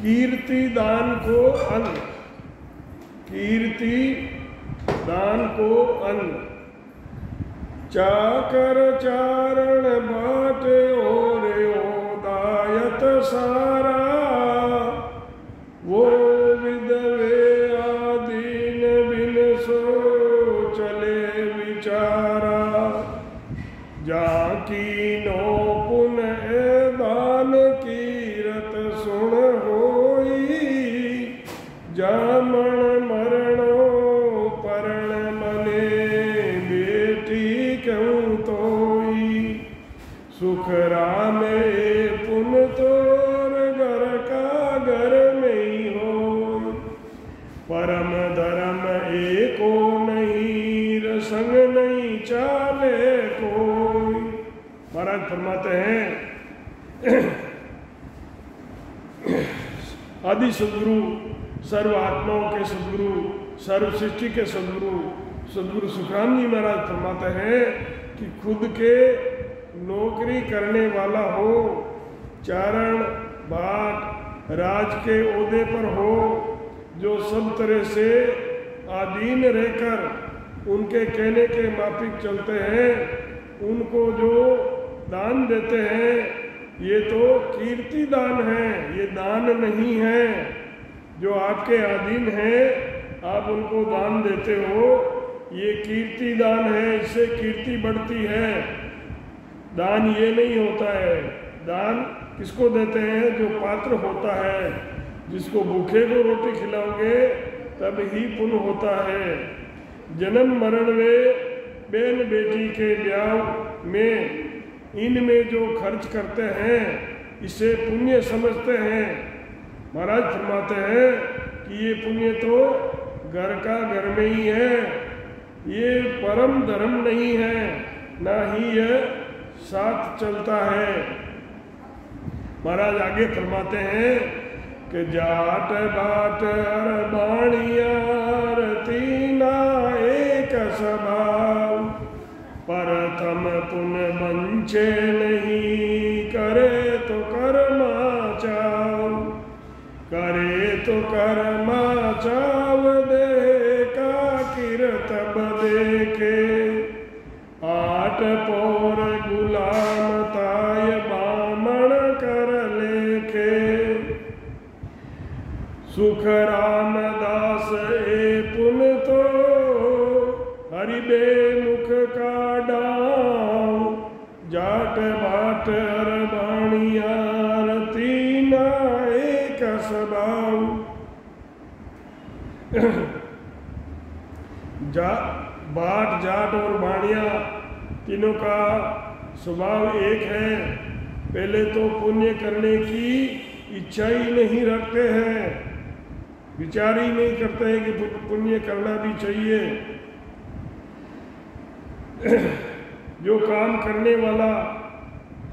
कीर्ति दान को अन्न, कीर्ति दान को अन्न, चाकर चारण बाटे ओरे ओदायत सारा, वो विधवे आदीन बिन सो चले विचारा, जाकी नो पुन दान कीरत सुन होई, जामण मरणो परण मने बेटी क्यों तोई, सुख रामे पुन तोर घर का घर में ही हो, परम धर्म एको नहीं रसंग नहीं चाले कोई। महाराज फरमाते हैं आदि सदगुरु, सर्व आत्माओं के सदगुरु, सर्व सृष्टि के सदगुरु, सदगुरु सुखराम जी महाराज फरमाते हैं कि खुद के नौकरी करने वाला हो, चारण बाट राज के ओहदे पर हो, जो सब तरह से आधीन रहकर उनके कहने के माफिक चलते हैं, उनको जो दान देते हैं, ये तो कीर्ति दान है, ये दान नहीं है। जो आपके अधीन हैं, आप उनको दान देते हो, ये कीर्ति दान है, इससे कीर्ति बढ़ती है। दान ये नहीं होता है। दान किसको देते हैं? जो पात्र होता है, जिसको भूखे को रोटी खिलाओगे तब ही पुण्य होता है। जन्म मरण में बहन बेटी के ब्याह में इनमें जो खर्च करते हैं, इसे पुण्य समझते हैं। महाराज फरमाते हैं कि ये पुण्य तो घर का घर में ही है, ये परम धर्म नहीं है, ना ही यह साथ चलता है। महाराज आगे फरमाते हैं कि जाट बाट अरबाणियार तीना एक स्वभाव, परतम पुन बंचे नहीं, करे तो कर्मा चाव, करे तो कर्मा चाव, दे का किरतब देखे, आठ पोर गुलाम ताय बामण कर लेखे, सुख रामदास ए पुन तो हरि बेमुख का डाव, जाट बाट अरबाणियार तीना एक स्वभाव। बाट जाट और बाणिया तीनों का स्वभाव एक है। पहले तो पुण्य करने की इच्छा ही नहीं रखते हैं, विचार ही नहीं करते हैं कि पुण्य करना भी चाहिए। जो काम करने वाला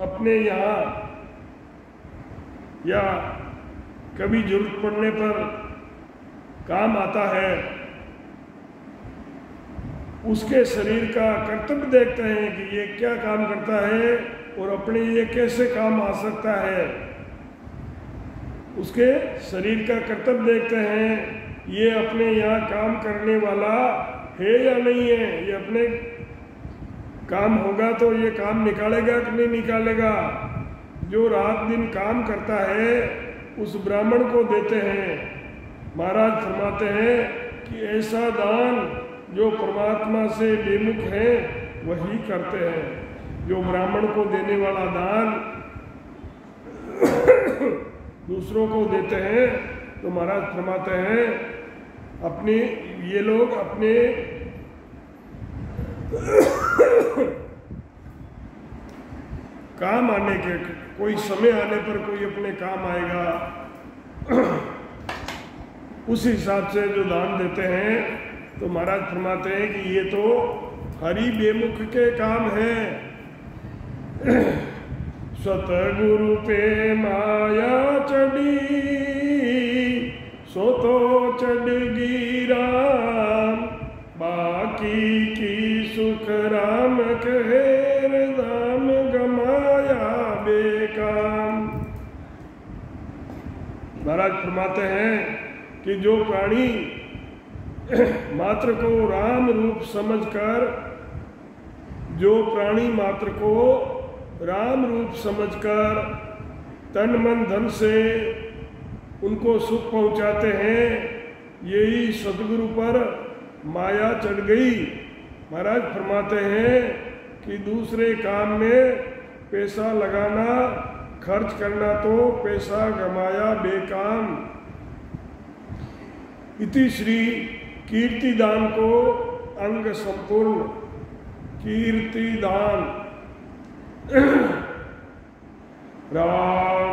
अपने यहाँ या कभी जरूरत पड़ने पर काम आता है, उसके शरीर का कर्तव्य देखते हैं कि ये क्या काम करता है और अपने ये कैसे काम आ सकता है। उसके शरीर का कर्तव्य देखते हैं, ये अपने यहाँ काम करने वाला है या नहीं है, ये अपने काम होगा तो ये काम निकालेगा कि नहीं निकालेगा। जो रात दिन काम करता है उस ब्राह्मण को देते हैं। महाराज फरमाते हैं कि ऐसा दान जो परमात्मा से बेमुख है वही करते हैं। जो ब्राह्मण को देने वाला दान दूसरों को देते हैं तो महाराज फरमाते हैं अपने ये लोग अपने काम आने के, कोई समय आने पर कोई अपने काम आएगा, उस हिसाब से जो दान देते हैं। तो महाराज फरमाते हैं कि ये तो हरि बेमुख के काम है। सतगुरु पे माया चढ़ी, सो तो चढ़गी राम, बाकी की सुख राम कहेर, दाम गमाया बेकाम। महाराज फरमाते हैं कि जो प्राणी मात्र को राम रूप समझकर, जो प्राणी मात्र को राम रूप समझकर तन मन धन से उनको सुख पहुंचाते हैं, यही सदगुरु पर माया चढ़ गई। महाराज फरमाते हैं कि दूसरे काम में पैसा लगाना, खर्च करना तो पैसा गमाया बेकाम। इति श्री कीर्तिदान को अंग संपूर्ण। कीर्तिदान राम